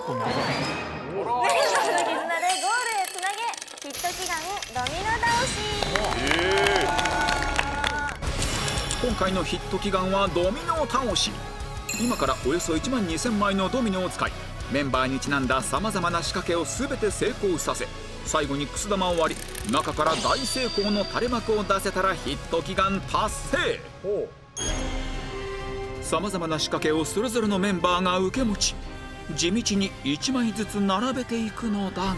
構長い。メンバーの絆でゴールへつなげ、ヒット祈願ドミノ倒し。今回のヒット祈願はドミノ倒し。今からおよそ1万2000枚のドミノを使い、メンバーにちなんださまざまな仕掛けを全て成功させ、最後にくす玉を割り、中から大成功の垂れ幕を出せたらヒット祈願達成。さまざまな仕掛けをそれぞれのメンバーが受け持ち、地道に1枚ずつ並べていくのだが、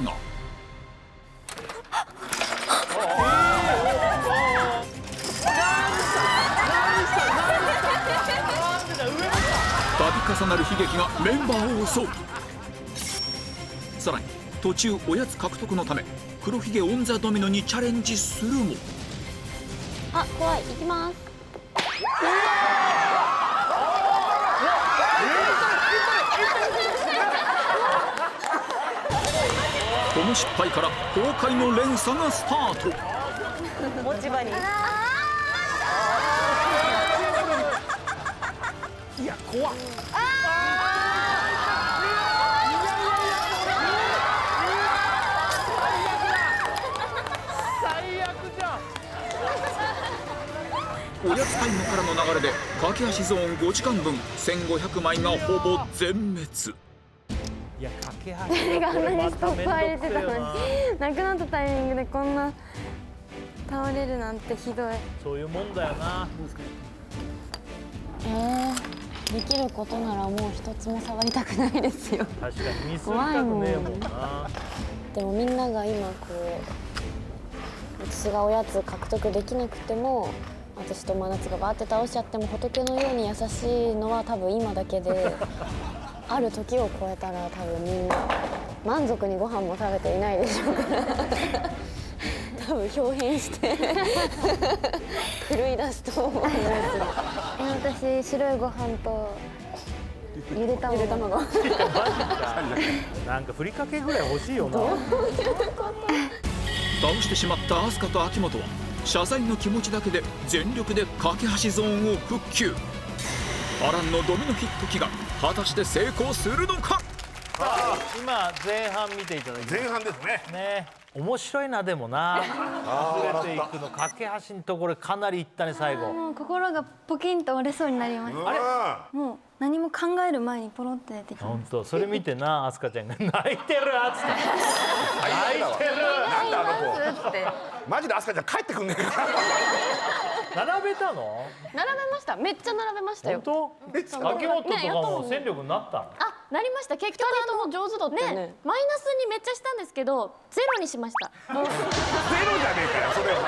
度重なる悲劇がメンバーを襲う。さらに途中おやつ獲得のため黒ひげオン・ザ・ドミノにチャレンジするも、あ、怖い、行きます。この失敗から崩壊の連鎖がスタート。持ち場に。いや怖っ。おやつタイムからの流れで駆け足ゾーン5時間分1500枚がほぼ全滅。いや架け誰があんなにストッパー入れてたのに、ななくなったタイミングでこんな倒れるなんてひどい。そういうもんだよな。できることならもう一つも触りたくないですよ。確かにミスりたくねえもんな。でもみんなが今こう、私がおやつ獲得できなくても、私と真夏がバーって倒しちゃっても仏のように優しいのは多分今だけである時を超えたら多分みんな満足にご飯も食べていないでしょうから多分表変して狂い出すと思うんですよ。私白いご飯とゆで卵マジか。なんかふりかけぐらい欲しいよな。倒してしまった飛鳥と秋元は謝罪の気持ちだけで全力で架け橋ゾーンを復旧。波乱のドミノヒット祈願果たして成功するのか。今前半見ていただきました前半ですね。ね。面白いな。でもな崩れていくの架け橋のところかなりいったね最後。もう心がポキンと折れそうになりました。あれもう何も考える前にポロって出てきま本当それ見てな、飛鳥ちゃんが泣いてるあつって泣いてる。なんだあの子マジで飛鳥ちゃん帰ってくんねえか並べたの？並べました。めっちゃ並べましたよ。本当？秋元とかも戦力になったの？あ、なりました。結局も上手だったよね。マイナスにめっちゃしたんですけど、ゼロにしました。ゼロじゃねえかよそれは。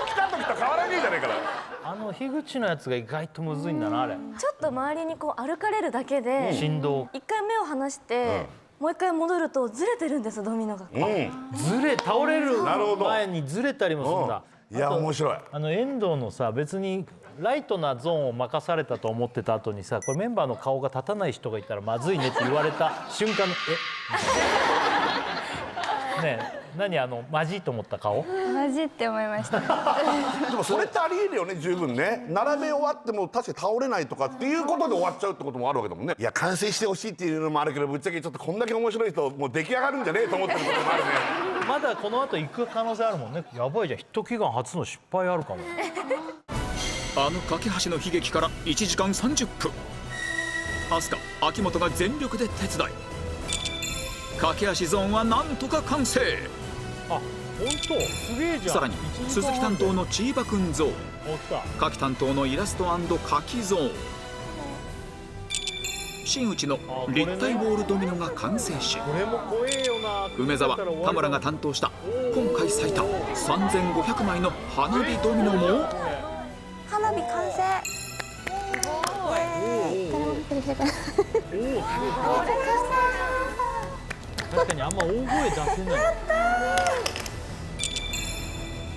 来た時と変わらねえじゃねえから。あの樋口のやつが意外とむずいんだなあれ。ちょっと周りにこう歩かれるだけで振動一回目を離してもう一回戻るとずれてるんです、ドミノが。倒れるなるほど前にずれたりもするんだ。いや面白い。遠藤のさ、別にライトなゾーンを任されたと思ってた後にさ、これメンバーの顔が立たない人がいたらまずいねって言われた瞬間のねえ、何マジと思った顔？マジって思いましたでもそれってありえるよね、十分ね。並べ終わっても確かに倒れないとかっていうことで終わっちゃうってこともあるわけだもんね。いや完成してほしいっていうのもあるけど、ぶっちゃけちょっとこんだけ面白い人もう出来上がるんじゃねえと思ってることもあるね。まだこの後行く可能性あるもんね。やばいじゃん、ヒット祈願初の失敗あるかも。あの架け橋の悲劇から1時間30分、飛鳥秋元が全力で手伝い、駆け足ゾーンはなんとか完成。あ、本当すげえじゃん。さらに鈴木担当のチーバくんゾーン、お来た。柿担当のイラスト&書きゾーン、真打ちの立体ボールドミノが完成し、これも怖えよな。梅沢田村が担当した今回最多3500枚の花火ドミノも花火完成。確かにあんま大声出せない。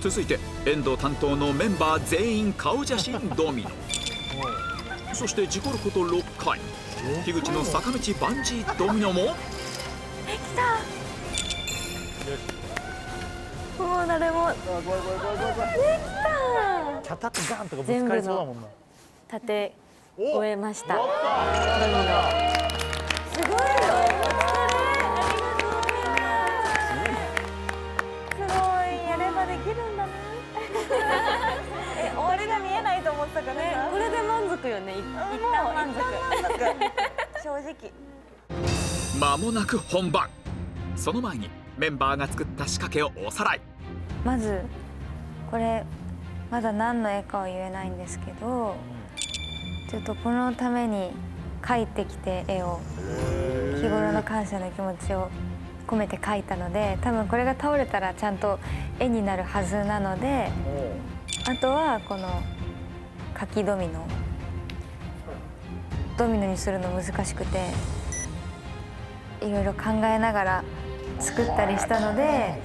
続いて遠藤担当のメンバー全員顔写真ドミノ、そして事故ること6回樋口の坂道バンジードミノももう誰も。キャタッとガンとかぶつかりそうだもんな。立て終えました。やったすごい。お疲れ。るんだな終わりが見えないと思ってたからさ、これで満足よね。一旦満足。正直間もなく本番。その前にメンバーが作った仕掛けをおさらい。まずこれまだ何の絵かは言えないんですけど、ちょっとこのために描いてきて絵を日頃の感謝の気持ちを込めて描いたので、多分これが倒れたらちゃんと絵になるはずなので、あとはこの書きドミノにするの難しくていろいろ考えながら作ったりしたので、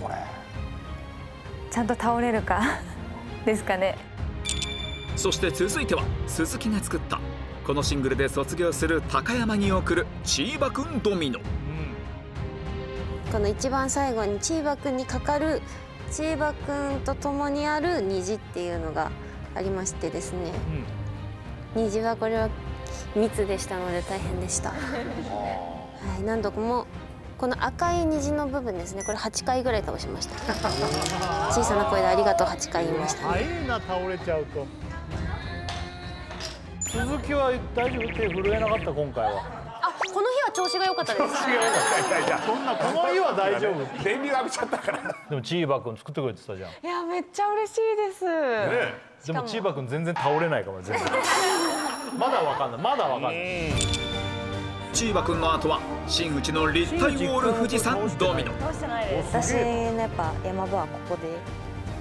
ちゃんと倒れるかですかね。そして続いては鈴木が作ったこのシングルで卒業する高山に送るチーバくんドミノ。この一番最後にチーバくんにかかるチーバくんと共にある虹っていうのがありましてですね、虹はこれは密でしたので大変でした。はい、何度もこの赤い虹の部分ですね、これ8回ぐらい倒しました。小さな声でありがとう8回言いましたね。早いな、倒れちゃうと。鈴木は大丈夫？手震えなかった今回は。あ、この日は調子が良かったです。そんなこの日は大丈夫。電流浴びちゃったから。でもチーバくん作ってくれてたじゃん。いやめっちゃ嬉しいです。でもチーバくん全然倒れないかも全然。まだわかんない。まだわかんない。チーバくんの後は真打ちの立体ウォール富士山ドミノ。私のやっぱ山場はここで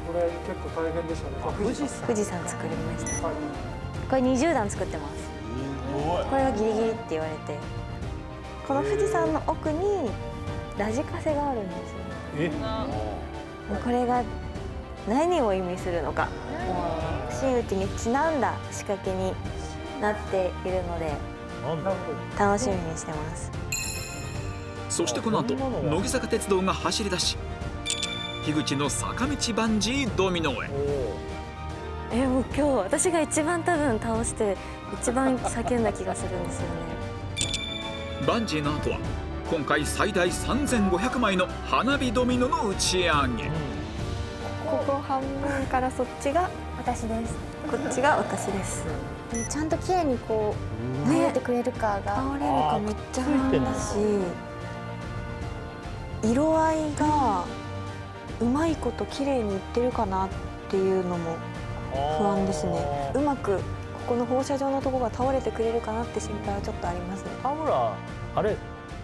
これ結構大変でしたね。富士山作りました。これ20段作ってます。これがギリギリって言われて、この富士山の奥にラジカセがあるんですよ。これが何を意味するのか、真打ちにちなんだ仕掛けになっているので楽しみにしてます。そしてこの後乃木坂鉄道が走り出し樋口の坂道バンジードミノへ。もう今日私が一番多分倒して一番叫んだ気がするんですよね。バンジーの後は今回最大3500枚の花火ドミノの打ち上げ。ここ半分からそっちが私です。こっちが私です。ちゃんと綺麗にこう倒れてくれるかが、倒れるかめっちゃ不安だし、色合いがうまいこと綺麗にいってるかなっていうのも不安ですね。うまくここの放射状のところが倒れてくれるかなって心配はちょっとありますね。田村あれ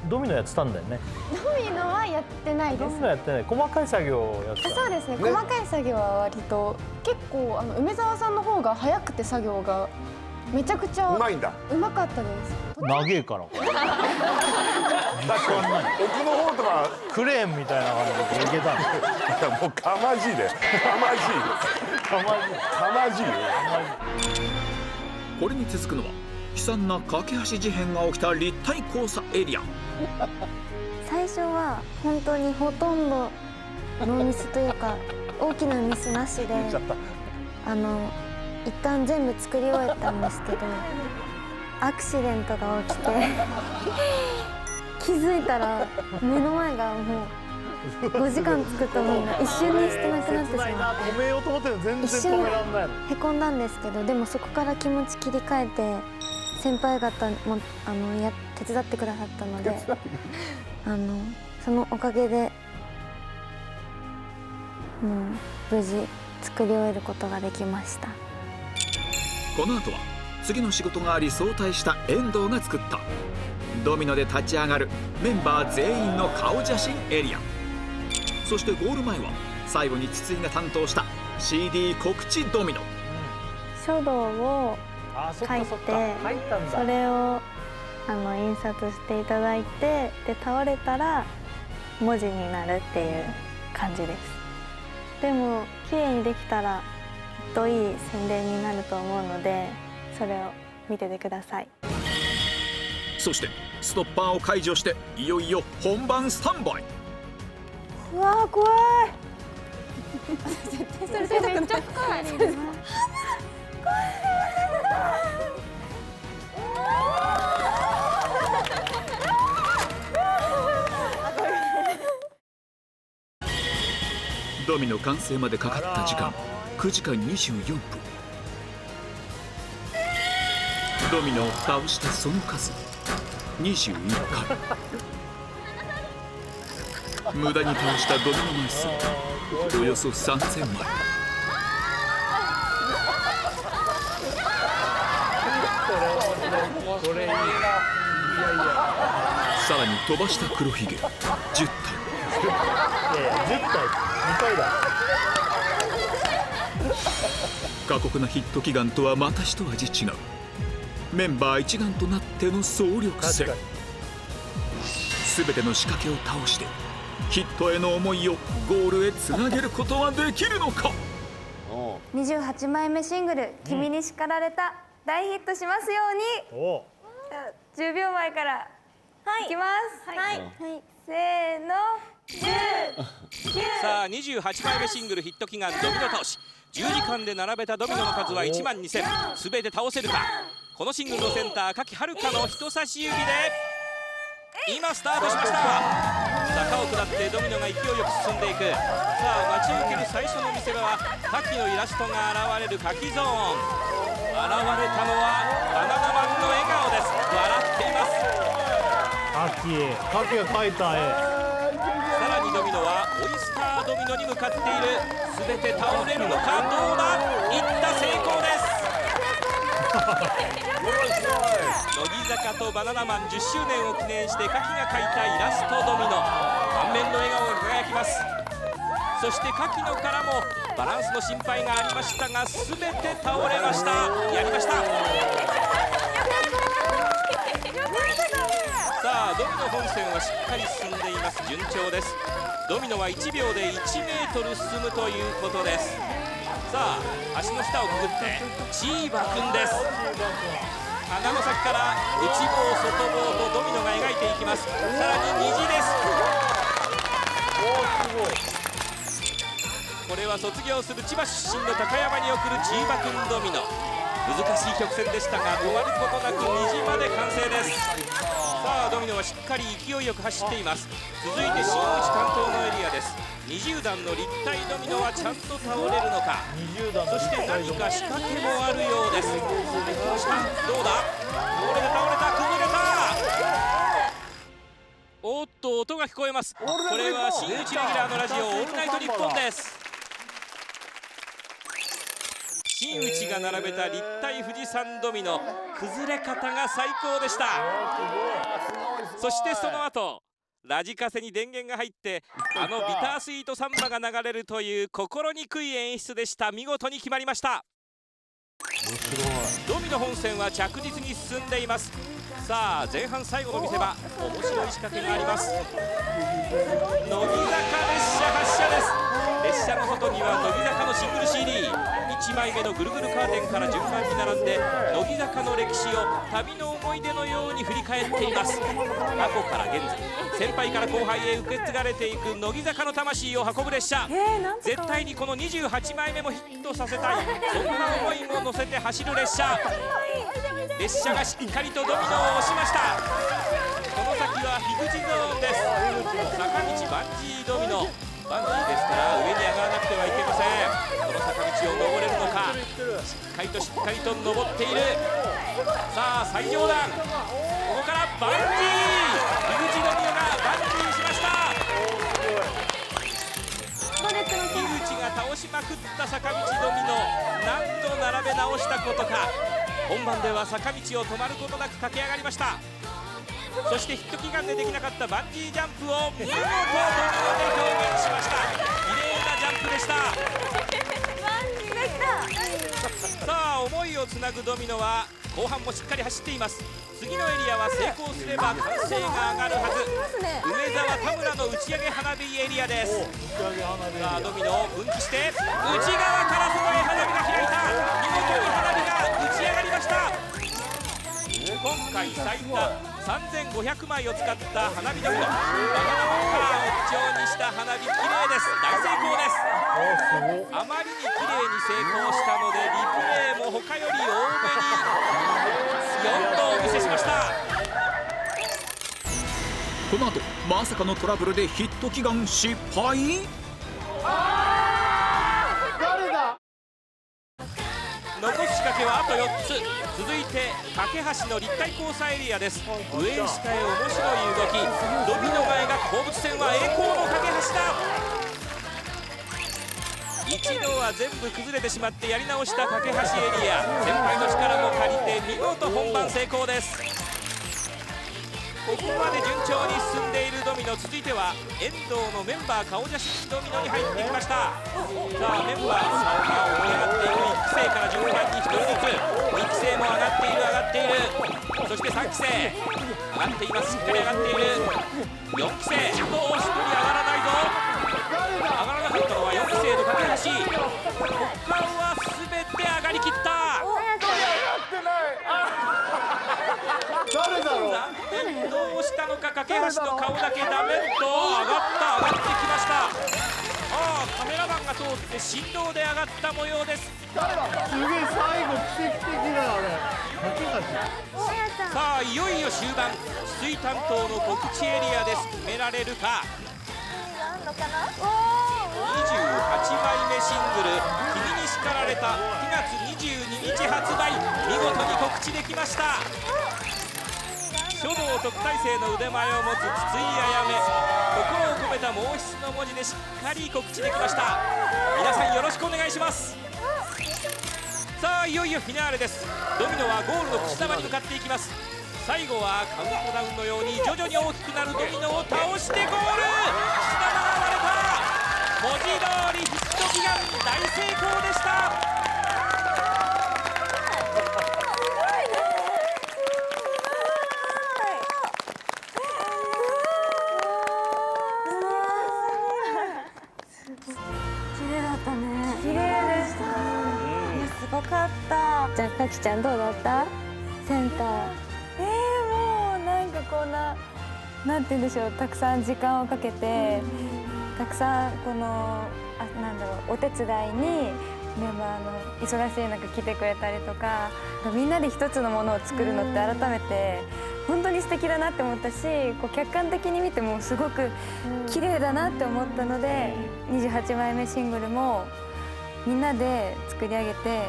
ドミノやってたんだよね。ドミノはやってないですドミ。ノやってない。細かい作業をやってた。そうですね。細かい作業は割と結構梅沢さんの方が早くて作業がめちゃくちゃうまいんだ。うまかったです。長えから。確かに奥の方とかクレーンみたいな感じでいけたんだよ。いやもうかまじいでかまじいよ。これに続くのは悲惨な架け橋事変が起きた立体交差エリア。最初は本当にほとんどノーミスというか大きなミスなしで一旦全部作り終えたんですけど、アクシデントが起きて気づいたら目の前がもう5時間作ったものが一瞬にしてなくなってしまって止めようと思っても全然止めらんないの。へこんだんですけど、でもそこから気持ち切り替えて先輩方も手伝ってくださったのでそのおかげで無事作り終えることができました。この後は次の仕事があり早退した遠藤が作ったドミノで立ち上がるメンバー全員の顔写真エリア。そしてゴール前は最後に筒井が担当した CD 告知ドミノ。書道を書いてそれを印刷していただいて、で倒れたら文字になるっていう感じです。でも綺麗にできたらきっといい宣伝になると思うので、それを見ててください。そしてストッパーを解除していよいよ本番スタンバイ。うわー怖いそれめっちゃ深い。ドドミノ完成までかかった時間9時間24分。ドミノを倒したその数21回。無駄に倒したドミノ枚数およそ3000枚。これいい。さらに飛ばした黒ひげ10体。いやいや10体2回だ。過酷なヒット祈願とはまた一味違うメンバー一丸となっての総力戦。全ての仕掛けを倒してヒットへの思いをゴールへつなげることはできるのか。28枚目シングル「君に叱られた」大ヒットしますように。お10秒前からいきます。はい、せーの。さあ28枚目シングルヒット祈願ドミノ倒し。10時間で並べたドミノの数は1万2000。全て倒せるか。このシングルのセンター柿遥の人差し指で今スタートしました。坂を下ってドミノが勢いよく進んでいく。さあ待ち受ける最初の見せ場は柿のイラストが現れる柿ゾーン。現れたのはバナナマンの笑顔です。笑っています。カキが描いた絵。さらにドミノはオイスタードミノに向かっている。全て倒れるのか。どうだ。いった成功です。乃木坂とバナナマン10周年を記念してカキが描いたイラストドミノ。満面の笑顔が輝きます。そしてカキのからもバランスの心配がありましたが全て倒れました。やりました。さあドミノ本線はしっかり進んでいます。順調です。ドミノは1秒で1メートル進むということです。さあ足の下をくぐってチーバくんです。鼻の先から内棒外棒とドミノが描いていきます。さらに虹です。これは卒業する千葉出身の高山に送るチーバくんドミノ。難しい曲線でしたが止まることなく虹まで完成です。さあドミノはしっかり勢いよく走っています。続いて新内担当のエリアです。20段の立体ドミノはちゃんと倒れるのか。そして何か仕掛けもあるようです。どうだ。これで倒れた。崩れた。おっと音が聞こえます。これは新内レギュラーのラジオオールナイトニッポンです。新内が並べた立体富士山ドミノ、崩れ方が最高でした。そしてその後ラジカセに電源が入ってあのビタースイートサンバが流れるという心にくい演出でした。見事に決まりました。ドミノ本線は着実に進んでいます。さあ前半最後の見せ場、面白い仕掛けがあります。乃木坂列車発車です。列車の外には乃木坂のシングル CD1 枚目のぐるぐるカーテンから順番に並んで乃木坂の歴史を旅の思い出のように振り返っています。過去から現在、先輩から後輩へ受け継がれていく乃木坂の魂を運ぶ列車。絶対にこの28枚目もヒットさせたい、そんな思いも乗せて走る列車。列車がしっかりとドミノを押しました。この先は樋口ゾーンです。坂道バンジードミノ。バンジーですから上に上がらなくてはいけません。この坂道を登れるのか。しっかりと登っている。さあ最上段、ここからバンジー。樋口ドミノがバンジーしました。樋口が倒しまくった坂道ドミノ、何度並べ直したことか。本番では坂道を止まることなく駆け上がりました。そしてヒット祈願でできなかったバンジージャンプを見事ドミノで表現しました。綺麗なジャンプでした。さあ思いをつなぐドミノは後半もしっかり走っています。次のエリアは成功すれば歓声が上がるはず。梅沢田村の打ち上げ花火エリアです。さあドミノを分岐して内側から外へ花火が開いた。見事に花火が打ち上がりました。今回最多3500枚を使った花火ドミノ、バナナマンカラーを基調にした花火、綺麗です。大成功です。あまりに綺麗に成功したのでリプレイも他より多めに4度お見せしました。この後まさかのトラブルでヒット祈願失敗。残す仕掛けはあと4つ。続いて架け橋の立体交差エリアです。上へ下へ面白い動き。ドミノ前が放物線は栄光の架け橋だ。一度は全部崩れてしまってやり直した架け橋エリア。先輩の力も借りて見事本番成功です。ここまで順調に進んでいるドミノ。続いては遠藤のメンバー顔写真ドミノに入ってきました。さあメンバーの差が追い上がっていく。1期生から順番に1人ずつ。2期生も上がっている上がっている。そして3期生上がっています。しっかり上がっている。4期生どう1人上がらないぞ。上がらなかったのは4期生の架け橋。他は全て上がりきった。誰だろう。どうしたのか架け橋の顔だけダメと上がってきました。カメラマンが通って振動で上がった模様です。すげえ最後奇跡的だあれ。さあいよいよ終盤。筒井担当の告知エリアです。決められるか。28枚目シングル「君に叱られた」9月22日発売。見事に告知できました。書道特待生の腕前を持つ筒井あやめ。心を込めた毛筆の文字でしっかり告知できました。皆さんよろしくお願いします。さあいよいよフィナーレです。ドミノはゴールのくす玉に向かっていきます。最後はカウントダウンのように徐々に大きくなるドミノを倒してゴール。くす玉が割れた。文字通りヒット祈願大成功でした。綺麗だったね。綺麗でした。いやすごかった。じゃあかきちゃんどうだった？センター。もうなんかこんななんて言うんでしょう、たくさん時間をかけて、たくさんこのなんだろう、お手伝いにメンバーの忙しい中来てくれたりとか、みんなで一つのものを作るのって改めて本当に素敵だなって思ったし、こう客観的に見てもすごく綺麗だなって思ったので、28枚目シングルもみんなで作り上げて、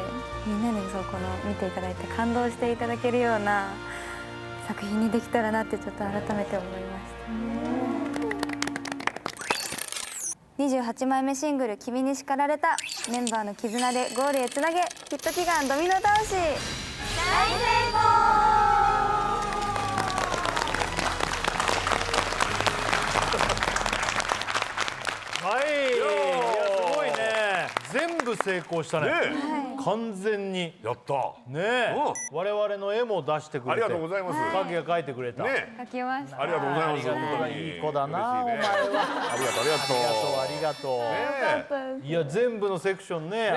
みんなにこの見ていただいて感動していただけるような作品にできたらなってちょっと改めて思いました。28枚目シングル「君に叱られた」、メンバーの絆でゴールへつなげ、ヒット祈願ドミノ倒し大成功。はい、いやすごいね。全部成功したね。完全にやったねえ。我々の絵も出してくれて、ありがとうございます。影が描いてくれた。ね、書きました。ありがとうございます。本当にいい子だなお前は。ありがとうありがとうありがとう。いや全部のセクションね、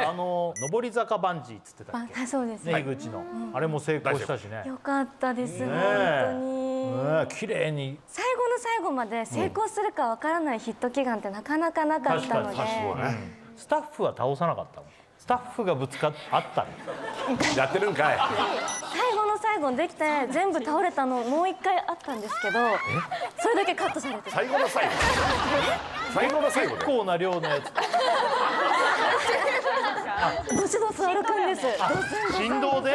上り坂バンジーっつってたっけ。そうですね、井口のあれも成功したしね。よかったです、本当に。綺麗に最後の最後まで成功するかわからないヒット祈願ってなかなかなかったので、スタッフは倒さなかったの。スタッフがぶつかあったの。やってるんかい。最後の最後にできて全部倒れたのもう一回あったんですけど、それだけカットされて最後の最後。最後の最後で。結構な量のやつ。どしどし歩くんです。振動で？い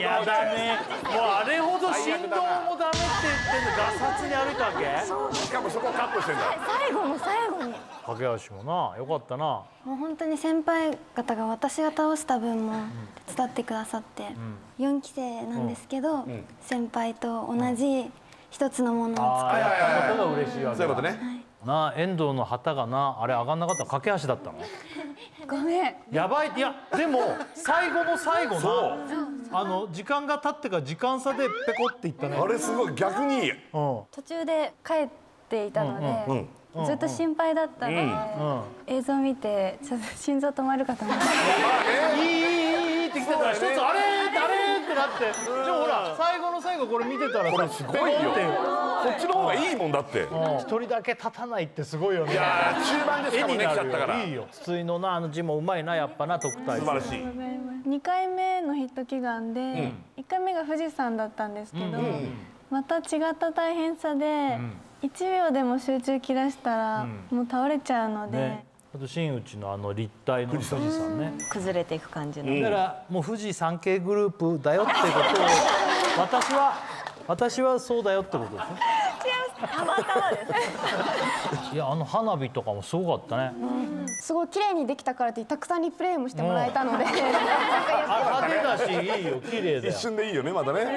やだね。もうあれほど振動もダメって言ってんのガサツに歩いたわけ？しかもそこカットしてんだ。最後の最後に。駆け足もな、よかったな。もう本当に先輩方が私が倒した分も手伝ってくださって、4期生なんですけど、先輩と同じ一つのものを作ることが嬉しいわけだ。そういうことね。な、遠藤の旗がな、あれ上がんなかったら駆け足だったの？ごめん。やばい。いやでも最後の最後の時間が経ってから時間差でペコっていったね。あれすごい逆に。途中で帰っていたので、ずっと心配だったので、映像見てちょっと心臓止まるかと思って。いいってきてたら一つあれってなって、でもほら最後の最後これ見てたらこれすごいよ。こっちの方がいいもんだって。一人だけ立たないってすごいよね。いや中盤ですかもね、来ちゃったから。いいよ。筒井のな、字もうまいな、やっぱな、特待生。素晴らしい。2回目のヒット祈願で、1回目が富士山だったんですけど、また違った大変さで、1秒でも集中切らしたらもう倒れちゃうので。あと真打ちの立体の富士山ね。崩れていく感じの。だからもう富士山系グループだよってことを私はそうだよってことですね。たまたまです。いや花火とかもすごかったね。すごい綺麗にできたからってたくさんリプレイもしてもらえたので、派手だしいいよ綺麗だよ。一瞬でいいよねまだね。こ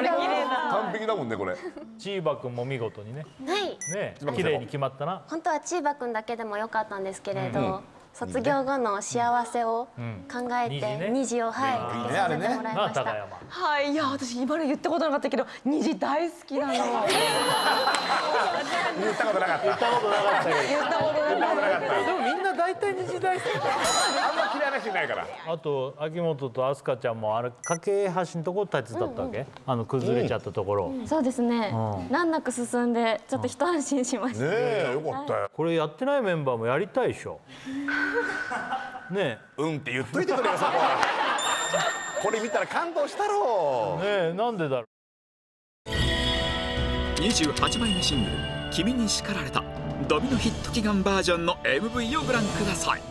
れ綺麗だ。完璧だもんねこれ。チーバくんも見事にね。はいね綺麗に決まったな。本当はチーバくんだけでもよかったんですけれど、卒業後の幸せを考えて虹をかけさせてもらいました。はい、いや私今まで言ったことなかったけど虹大好きなの。言ったことなかった。言ったことなかったけど。言ったことなかった。でもみんな大体虹大好き。あんま嫌いな人いないから。あと秋元と飛鳥ちゃんもあれ架け橋のところ手伝ったわけ？崩れちゃったところ。そうですね。難なく進んでちょっと一安心しました。ねえよかったよ。これやってないメンバーもやりたいでしょ。ねうんって言っといてくれよそこは。これ見たら感動したろう。えねえなんでだろう。28枚目シングル「君に叱られた」ドミノヒット祈願バージョンの MV をご覧ください。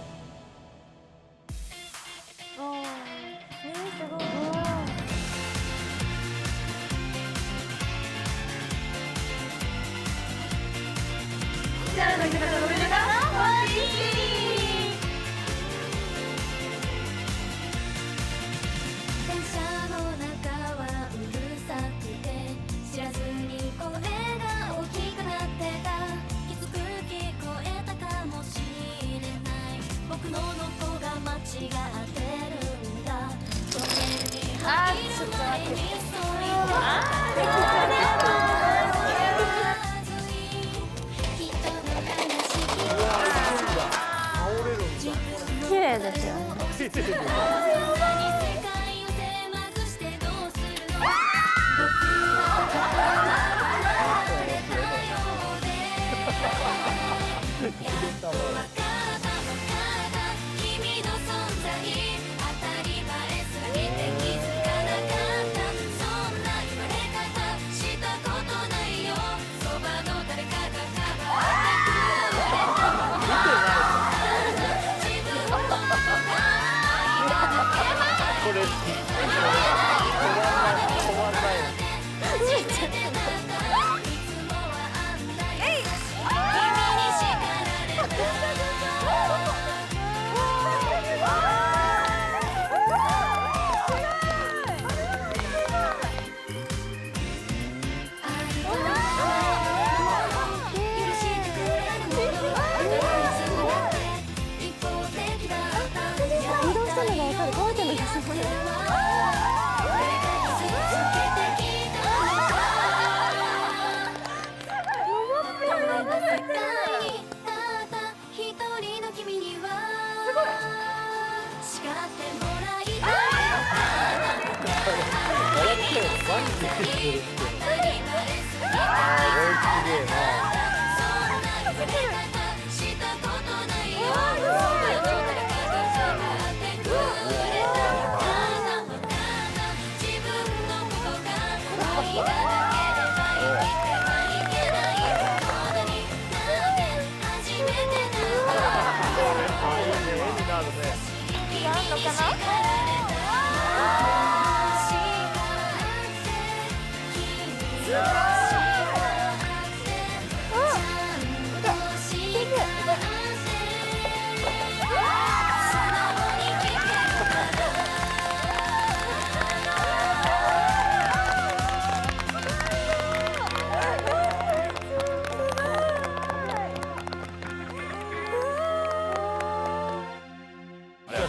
電車の中はうるさくて知らずに声が大きくなってたきつく聞こえたかもしれない僕のノコが間違ってるんだごめんに入る前にそれを綺麗ですよね。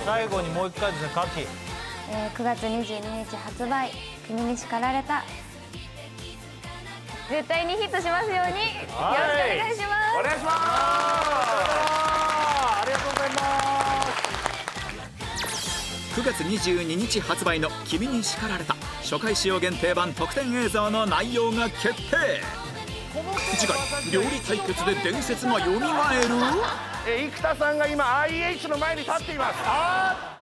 最後にもう一回ですね、カキ。9月22日発売「君に叱られた」絶対にヒットしますようによろしくお願いします。お願いします。ありがとうございます。9月22日発売の「君に叱られた」初回使用限定版特典映像の内容が決定。次回料理対決で伝説がよみがえる。生田さんが今 IH の前に立っています。